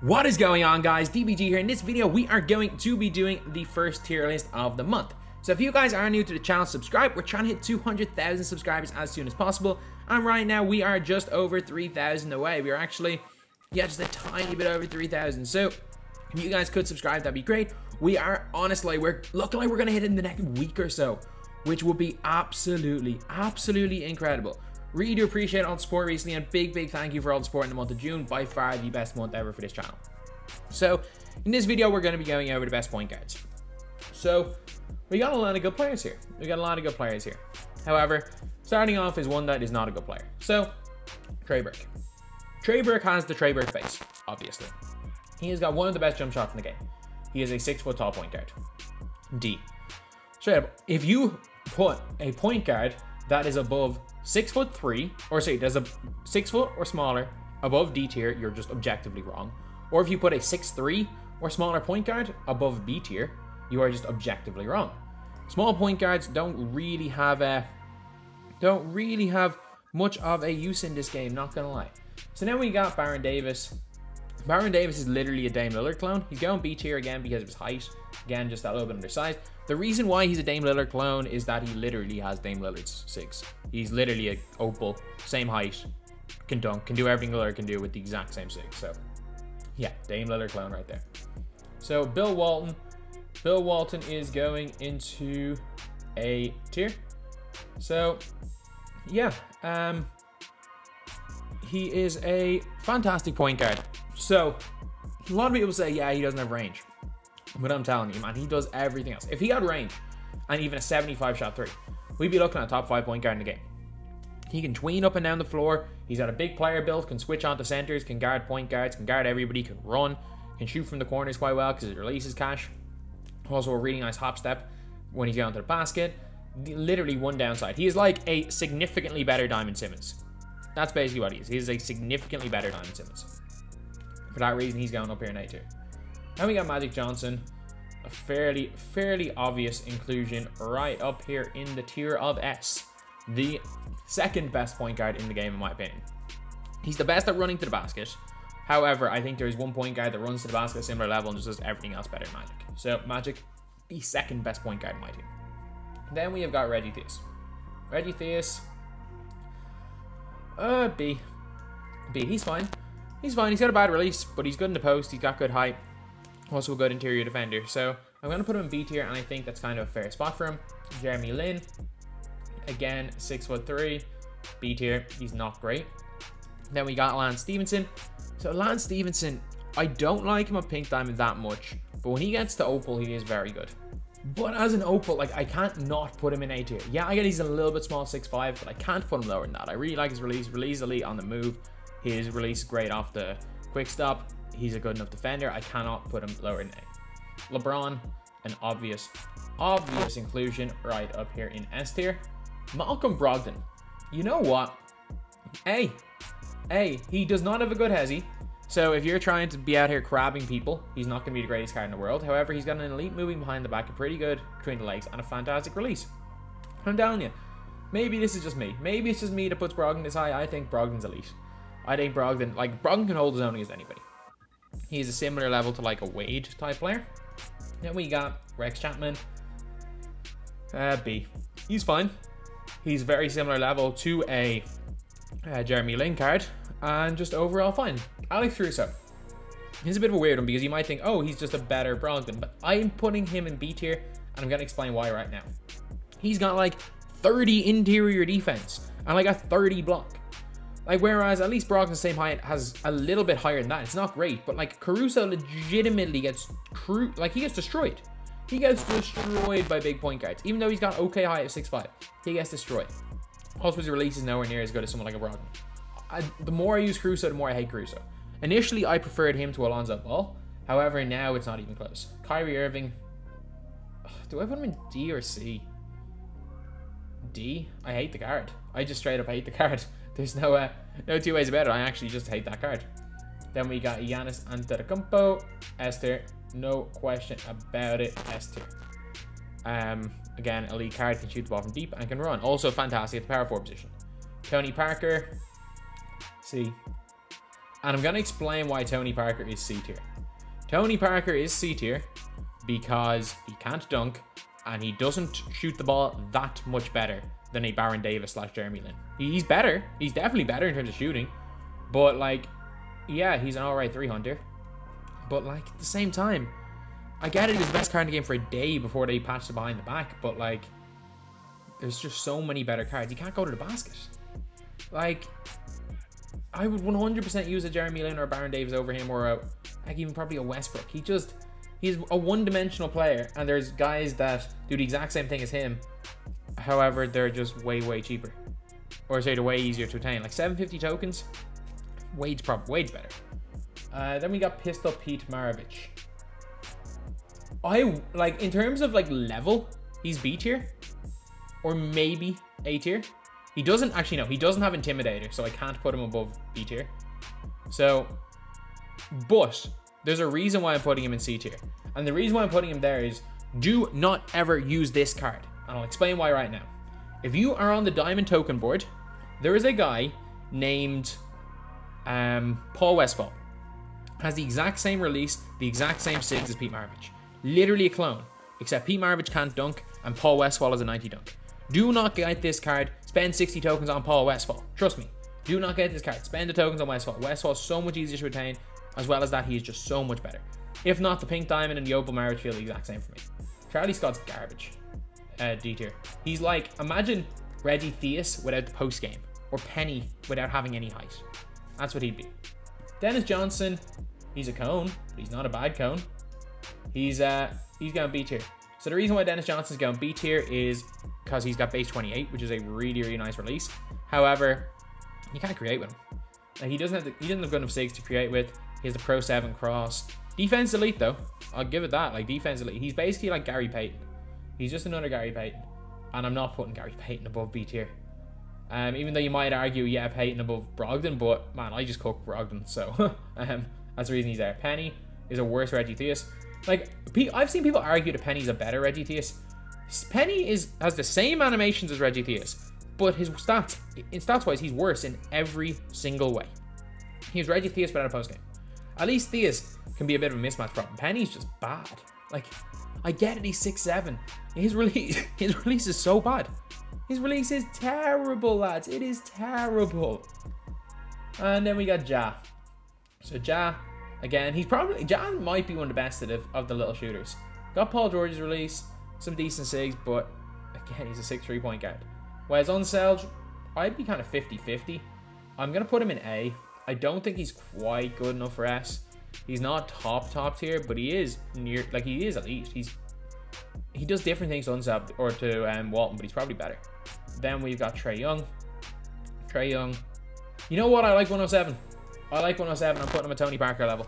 What is going on, guys? DBG here. In this video, we are going to be doing the first tier list of the month. So if you guys are new to the channel, subscribe. We're trying to hit 200,000 subscribers as soon as possible. And right now, we are just over 3,000 away. We are actually, just a tiny bit over 3,000. So if you guys could subscribe, that'd be great. We are, honestly, we're looking like we're going to hit it in the next week or so, which will be absolutely incredible. Really do appreciate all the support recently, and big thank you for all the support in the month of June. By far the best month ever for this channel. So in this video, we're going to be going over the best point guards. So we got a lot of good players here. However, starting off is one that is not a good player. So Trey Burke. Trey Burke has the Trey Burke face, obviously. He has got one of the best jump shots in the game. He is a 6-foot tall point guard. D. Straight up, if you put a point guard that is above 6'3", or say there's a 6 foot or smaller above D tier, you're just objectively wrong. Or if you put a 6'3" or smaller point guard above B tier, you are just objectively wrong. Small point guards don't really have much of a use in this game, not gonna lie. So now we got Baron Davis. Baron Davis is literally a Dame Lillard clone. He's going B tier again because of his height. Again, just that little bit undersized. The reason why he's a Dame Lillard clone is that he literally has Dame Lillard's 6. He's literally a opal, same height, can dunk, can do everything Lillard can do with the exact same 6. So yeah, Dame Lillard clone right there. So Bill Walton. Bill Walton is going into A tier. So yeah, he is a fantastic point guard. So a lot of people say, yeah, he doesn't have range. But I'm telling you, man, he does everything else. If he had range and even a 75 shot 3, we'd be looking at a top 5 point guard in the game. He can tween up and down the floor. He's got a big player build, can switch onto centers, can guard point guards, can guard everybody, can run, can shoot from the corners quite well because his release is cash. Also a really nice hop step when he's going to the basket. Literally one downside. He is like a significantly better Diamond Simmons. That's basically what he is. He is a significantly better Diamond Simmons. For that reason, he's going up here in A2. Then we got Magic Johnson, a fairly obvious inclusion right up here in the tier of S. The second best point guard in the game, in my opinion. He's the best at running to the basket. However, I think there is one point guard that runs to the basket at a similar level and just does everything else better than Magic. So Magic, the second best point guard in my team. Then we have got Reggie Theus. Reggie Theus, B. He's fine. He's fine. He's got a bad release, but he's good in the post. He's got good height. Also a good interior defender. So I'm going to put him in B tier, and I think that's kind of a fair spot for him. Jeremy Lin. Again, 6'3", B tier. He's not great. Then we got Lance Stephenson. So Lance Stephenson, I don't like him at Pink Diamond that much, but when he gets to Opal, he is very good. But as an Opal, like, I can't not put him in A tier. Yeah, I get he's a little bit small, 6'5", but I can't put him lower than that. I really like his release. Release elite on the move. His release is great off the quick stop. He's a good enough defender. I cannot put him lower than A. LeBron, an obvious inclusion right up here in S tier. Malcolm Brogdon. You know what? He does not have a good hezzy. So if you're trying to be out here crabbing people, he's not going to be the greatest card in the world. However, he's got an elite moving behind the back, a pretty good between the legs, and a fantastic release. I'm telling you, maybe this is just me. Maybe it's just me that puts Brogdon this high. I think Brogdon's elite. I think Brogdon can hold his own against anybody. He's a similar level to like a Wade type player. Then we got Rex Chapman. B. He's fine. He's very similar level to a Jeremy Lin card, and just overall fine. Alex Caruso. He's a bit of a weird one because you might think, oh, he's just a better Brogdon, but I'm putting him in B tier, and I'm going to explain why right now. He's got like 30 interior defense and like a 30 block. Like, whereas at least Brogdon's same height has a little bit higher than that. It's not great, but like Caruso legitimately gets he gets destroyed. He gets destroyed by big point guards. Even though he's got okay height of 6'5", he gets destroyed. Also, his release is nowhere near as good as someone like a Brogdon. The more I use Caruso, the more I hate Caruso. Initially, I preferred him to Lonzo Ball. However, now it's not even close. Kyrie Irving. Do I put him in D or C? D? I hate the card. I just straight up hate the card. There's no two ways about it. I actually just hate that card. Then we got Giannis Antetokounmpo. S tier. No question about it. S tier. Again, elite card, can shoot the ball from deep and can run. Also fantastic at the power forward position. Tony Parker. C. And I'm going to explain why Tony Parker is C tier. Tony Parker is C tier because he can't dunk and he doesn't shoot the ball that much better than a Baron Davis / Jeremy Lin. He's better. He's definitely better in terms of shooting. But, like, yeah, he's an alright 3-hunter. But, like, at the same time, I get it, he's the best card in the game for a day before they patch the behind the back. But, like, there's just so many better cards. You can't go to the basket. Like, I would 100% use a Jeremy Lin or a Baron Davis over him, or like even probably a Westbrook. He's a one-dimensional player, and there's guys that do the exact same thing as him. However, they're just way cheaper, or say they're way easier to attain. Like 750 tokens, Wade's better. Then we got Pistol Pete Maravich. I like, in terms of like level, he's B tier, or maybe A tier. He doesn't have Intimidator, so I can't put him above B tier. So, but there's a reason why I'm putting him in C tier. And the reason why I'm putting him there is, do not ever use this card. And I'll explain why right now. If you are on the Diamond Token board, there is a guy named Paul Westphal. Has the exact same release, the exact same SIGs as Pete Maravich. Literally a clone. Except Pete Maravich can't dunk, and Paul Westphal is a 90 dunk. Do not get this card. Spend 60 tokens on Paul Westphal. Trust me. Do not get this card. Spend the tokens on Westphal. Westphal is so much easier to retain. As well as that, he is just so much better. If not, the Pink Diamond and the Opal Maravich feel the exact same for me. Charlie Scott's garbage. D tier. He's like, imagine Reggie Theus without the post game. Or Penny without having any height. That's what he'd be. Dennis Johnson. He's a cone. But he's not a bad cone. He's going B tier. So the reason why Dennis Johnson's going B tier is because he's got base 28, which is a really nice release. However, you can't create with him. Like, he doesn't have good enough SIGs to create with. He has the Pro 7 cross. Defense elite though. I'll give it that. Like, defense elite. He's basically like Gary Payton. He's just another Gary Payton. And I'm not putting Gary Payton above B tier. Even though you might argue, yeah, Payton above Brogdon, but man, I just cook Brogdon, so that's the reason he's there. Penny is a worse Reggie Theus. Like, I've seen people argue that Penny's a better Reggie Theus. Penny has the same animations as Reggie Theus, but his stats, in stats-wise, he's worse in every single way. He's Reggie Theus without a postgame. At least Theus can be a bit of a mismatch problem. Penny's just bad. Like, I get it, he's 6'7". His release is so bad. His release is terrible, lads. It is terrible. And then we got Ja. So Ja, again, Ja might be one of the best of the little shooters. Got Paul George's release, some decent SIGs, but again, he's a 6'3" point guard. Whereas on Selge, I'd be kind of 50-50. I'm going to put him in A. I don't think he's quite good enough for S. He's not top tier, but he is near, like, he is elite. He does different things to Unsub or to Walton, but he's probably better. Then we've got Trey Young. Trey Young. You know what? I like 107. I like 107. I'm putting him at Tony Parker level.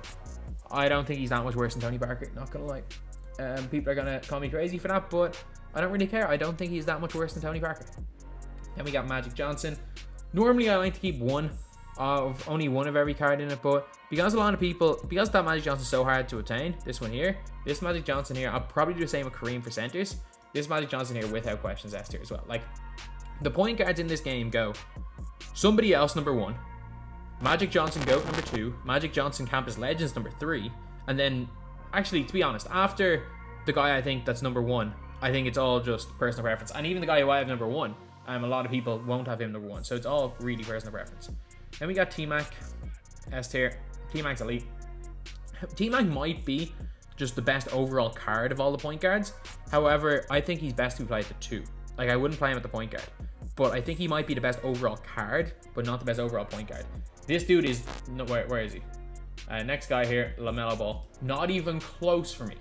I don't think he's that much worse than Tony Parker. Not gonna lie. People are gonna call me crazy for that, but I don't really care. I don't think he's that much worse than Tony Parker. Then we got Magic Johnson. Normally, I like to keep only one of every card in it, but because that Magic Johnson's so hard to attain, this Magic Johnson here, I'll probably do the same with Kareem for centers. This Magic Johnson here, without questions, S tier as well. Like, the point guards in this game go somebody else number 1, Magic Johnson GOAT number 2, Magic Johnson Campus Legends number 3, and then, actually, to be honest, after the guy I think that's number 1, I think it's all just personal preference. And even the guy who I have number 1, a lot of people won't have him number 1, so it's all really personal preference. Then we got T-Mac, S tier. T-Mac's elite. T-Mac might be just the best overall card of all the point guards. However, I think he's best to be played at the 2. Like, I wouldn't play him at the point guard. But I think he might be the best overall card, but not the best overall point guard. This dude is... No, where is he? Next guy here, Lamella Ball. Not even close for me.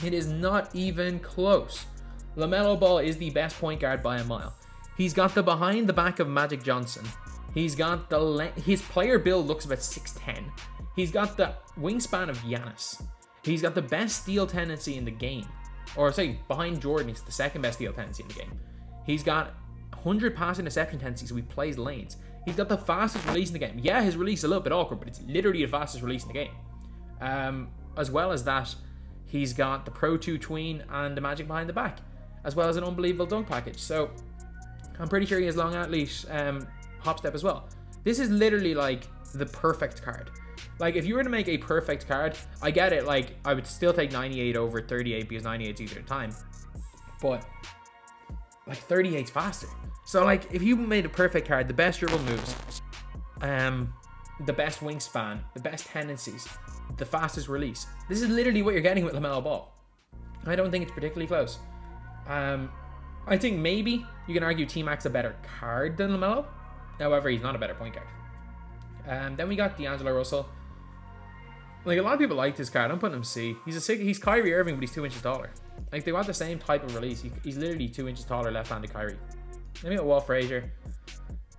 It is not even close. Lamella Ball is the best point guard by a mile. He's got the behind the back of Magic Johnson. He's got his player build looks about 6'10". He's got the wingspan of Giannis. He's got the best steal tendency in the game. Or say, behind Jordan, he's the second best steal tendency in the game. He's got 100 pass interception tendency, so he plays lanes. He's got the fastest release in the game. Yeah, his release is a little bit awkward, but it's literally the fastest release in the game. As well as that, he's got the Pro 2 tween and the Magic behind the back, as well as an unbelievable dunk package. So I'm pretty sure he has long athlete hop step as well. This is literally like the perfect card. Like, if you were to make a perfect card, I get it. Like, I would still take 98 over 38 because 98 is easier to time. But, like, 38's faster. So, like, if you made a perfect card, the best dribble moves, the best wingspan, the best tendencies, the fastest release. This is literally what you're getting with Lamella Ball. I don't think it's particularly close. I think maybe you can argue T-Mac's a better card than LaMelo. However, he's not a better point guard. Then we got Angelo Russell. Like, a lot of people like this card. I'm putting him C. He's Kyrie Irving, but he's 2 inches taller. Like, they want the same type of release. He's literally 2 inches taller, left-handed Kyrie. Then we got Walt Frazier.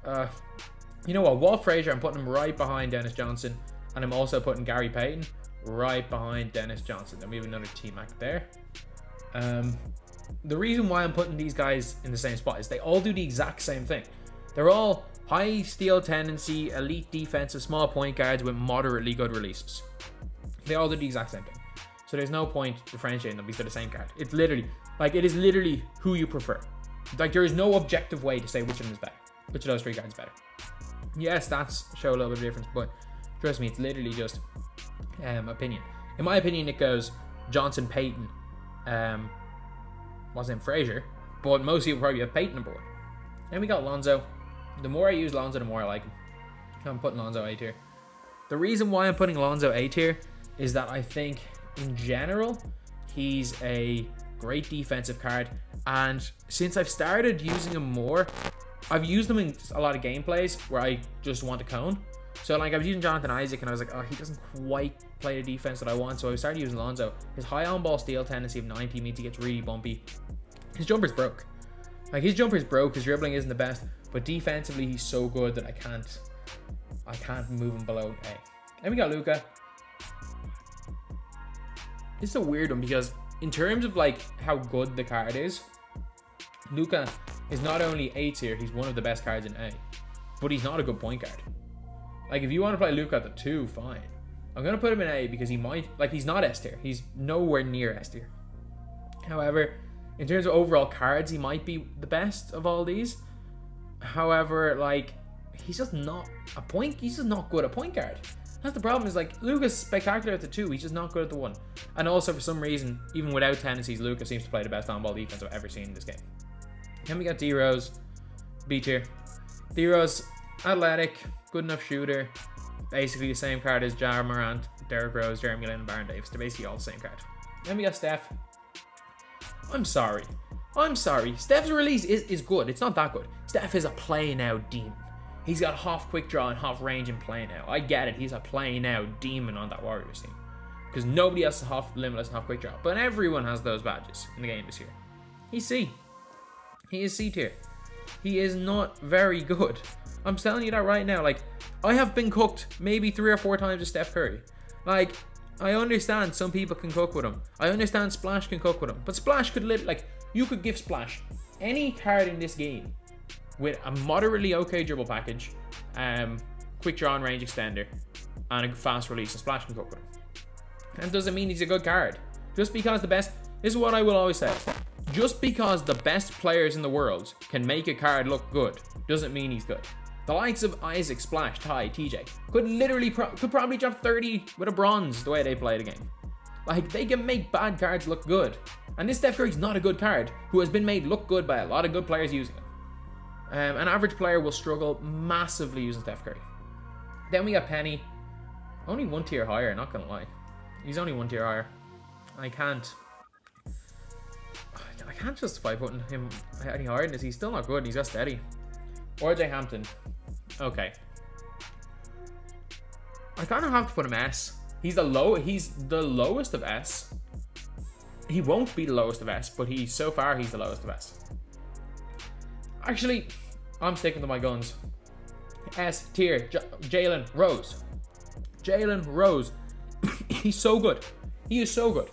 You know what? Walt Frazier, I'm putting him right behind Dennis Johnson. And I'm also putting Gary Payton right behind Dennis Johnson. Then we have another T-Mac there. The reason why I'm putting these guys in the same spot is they all do the exact same thing. They're all high steal tendency, elite defensive, small point guards with moderately good releases. They all do the exact same thing. So there's no point differentiating them because they're the same card. It's literally, like, it is literally who you prefer. Like, there is no objective way to say which of them is better. Which of those 3 cards is better. Yes, stats show a little bit of difference, but trust me, it's literally just opinion. In my opinion, it goes Johnson, Payton, wasn't Frazier, but most people probably have Payton on board. Then we got Lonzo. The more I use Lonzo, the more I like him. I'm putting Lonzo A tier. The reason why I'm putting Lonzo A tier is that I think, in general, he's a great defensive card. And since I've started using him more, I've used him in a lot of gameplays where I just want to cone. So, like, I was using Jonathan Isaac and I was like, oh, he doesn't quite play the defense that I want. So I started using Lonzo. His high on-ball steal tendency of 90 means he gets really bumpy. His jumper's broke. Like, his jumper's broke. His dribbling isn't the best. But defensively, he's so good that I can't move him below A. Then we got Luka. This is a weird one because in terms of, like, how good the card is, Luka is not only A tier, he's one of the best cards in A. But he's not a good point guard. Like, if you want to play Luka at the 2, fine. I'm going to put him in A because he might... Like, he's not S tier. He's nowhere near S tier. However, in terms of overall cards, he might be the best of all these. However, like, he's just not a point... He's just not good at point guard. That's the problem, is, like, Luka's spectacular at the 2. He's just not good at the 1. And also, for some reason, even without tendencies, Luka seems to play the best on-ball defense I've ever seen in this game. Then we got D-Rose. B tier. D-Rose, athletic, good enough shooter. Basically the same card as Ja Morant, Derrick Rose, Jeremy Lin, and Baron Davis. They're basically all the same card. Then we got Steph. I'm sorry. Steph's release is good. It's not that good. Steph is a play now demon. He's got half quick draw and half range in play now. I get it. He's a play now demon on that Warriors team. Because nobody else has half limitless and half quick draw. But everyone has those badges in the game this year. He's C. He is C tier. He is not very good. I'm telling you that right now. Like, I have been cooked maybe 3 or 4 times with Steph Curry. Like, I understand some people can cook with him. I understand Splash can cook with him. But Splash could you could give Splash any card in this game with a moderately okay dribble package, quick draw and range extender, and a fast release, and Splash can cook with him. And doesn't mean he's a good card. Just because the best... This is what I will always say. Just because the best players in the world can make a card look good, doesn't mean he's good. The likes of Isaac, Splash, Ty, TJ could probably drop 30 with a bronze the way they play the game. Like, they can make bad cards look good. And this Steph Curry's not a good card, who has been made look good by a lot of good players using it. An average player will struggle massively using Steph Curry. Then we got Penny. Only 1 tier higher, not gonna lie. He's only 1 tier higher. I can't justify putting him any higher than this. He's still not good and he's got steady. RJ Hampton. Okay. I kind of have to put him S. He's the lowest of S. He won't be the lowest of S, but so far he's the lowest of S. Actually, I'm sticking to my guns. S tier, Jalen Rose. Jalen Rose. He's so good. He is so good.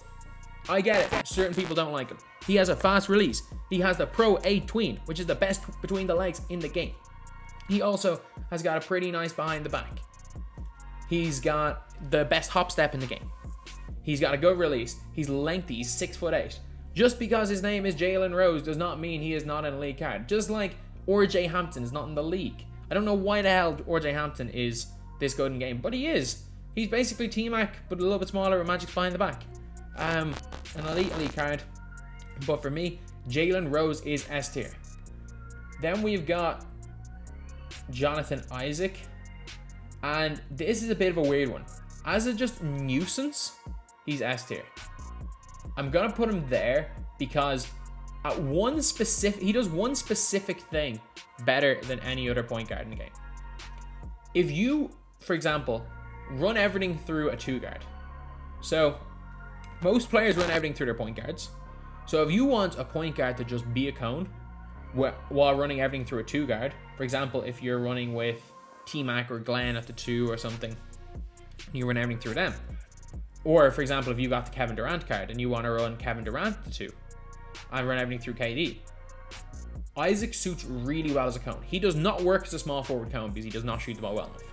I get it. Certain people don't like him. He has a fast release. He has the Pro A tween, which is the best between the legs in the game. He also has got a pretty nice behind the back. He's got the best hop step in the game. He's got a good release. He's lengthy. He's 6'8". Just because his name is Jalen Rose does not mean he is not an elite card. Just like RJ Hampton is not in the league. I don't know why the hell RJ Hampton is this good in game, but he is. He's basically T-Mac, but a little bit smaller with Magic's behind the back. An elite card. But for me, Jalen Rose is S tier. Then we've got Jonathan Isaac. And this is a bit of a weird one. As a just nuisance, he's S tier. I'm going to put him there because at he does one specific thing better than any other point guard in the game. If you, for example, run everything through a 2-guard. So most players run everything through their point guards. So if you want a point guard to just be a cone while running everything through a 2-guard, for example, if you're running with T-Mac or Glenn at the 2 or something, you run everything through them. Or for example, if you got the Kevin Durant card and you want to run Kevin Durant at the 2 and run everything through KD, Isaac suits really well as a cone. He does not work as a small forward cone because he does not shoot the ball well enough.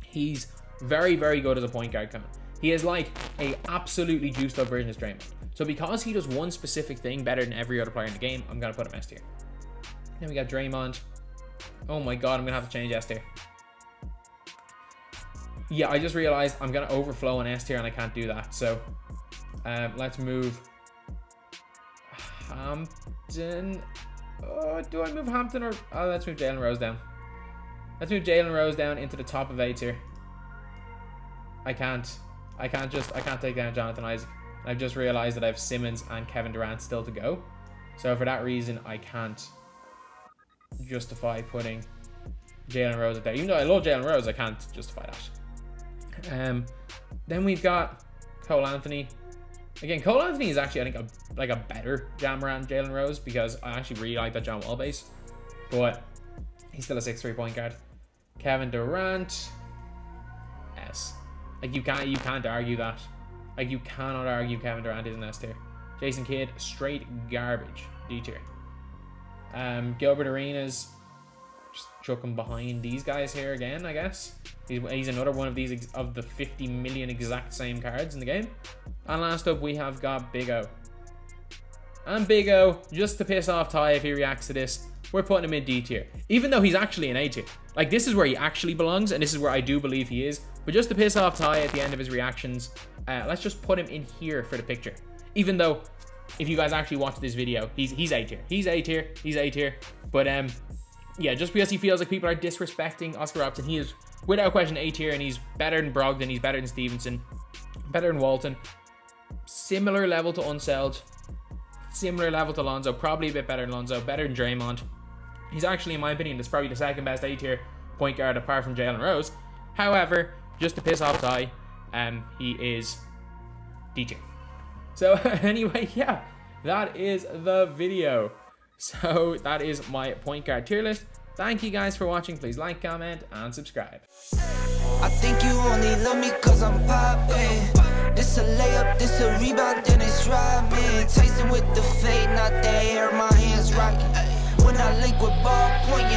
He's very, very good as a point guard cone. He is like a absolutely juiced up version of Draymond. So because he does one specific thing better than every other player in the game, I'm going to put him S tier. Then we got Draymond. Oh my god, I'm going to have to change S tier. Yeah, I just realized I'm going to overflow an S tier and I can't do that. So let's move Hampton. Oh, do I move Hampton or... Oh, let's move Jalen Rose down. Let's move Jalen Rose down into the top of A tier. I can't take down Jonathan Isaac. I've just realized that I have Simmons and Kevin Durant still to go. So for that reason, I can't justify putting Jalen Rose up there. Even though I love Jalen Rose, I can't justify that. Then we've got Cole Anthony. Again, Cole Anthony is actually, I think, like a better jammer than Jalen Rose because I actually really like that John Wall base. But he's still a 6'3" point guard. Kevin Durant, S. Like you can't argue that. Like you cannot argue Kevin Durant is an S tier. Jason Kidd, straight garbage, D tier. Gilbert Arenas, just chuck him behind these guys here again, I guess. He's another one of these of the 50 million exact same cards in the game. And last up, we have got Big O. And Big O, just to piss off Ty if he reacts to this, we're putting him in D tier. Even though he's actually in A tier. Like, this is where he actually belongs, and this is where I do believe he is. But just to piss off Ty at the end of his reactions, let's just put him in here for the picture. Even though, if you guys actually watch this video, he's A tier. He's A tier. He's A tier. But, yeah, just because he feels like people are disrespecting Oscar Robertson, he is without question A tier, and he's better than Brogdon, he's better than Stephenson, better than Walton. Similar level to Unseld, similar level to Lonzo, probably a bit better than Lonzo, better than Draymond. He's actually, in my opinion, that's probably the second best A tier point guard apart from Jalen Rose. However, just to piss off Ty, he is D tier. So anyway, yeah, that is the video. So that is my point guard tier list. Thank you guys for watching. Please like, comment, and subscribe. I think you only love me cause I'm poppin'. This a layup, this a rebound, then it's Robin. Tyson with the fade, not the hair, my hands rockin'. When I link with ball point,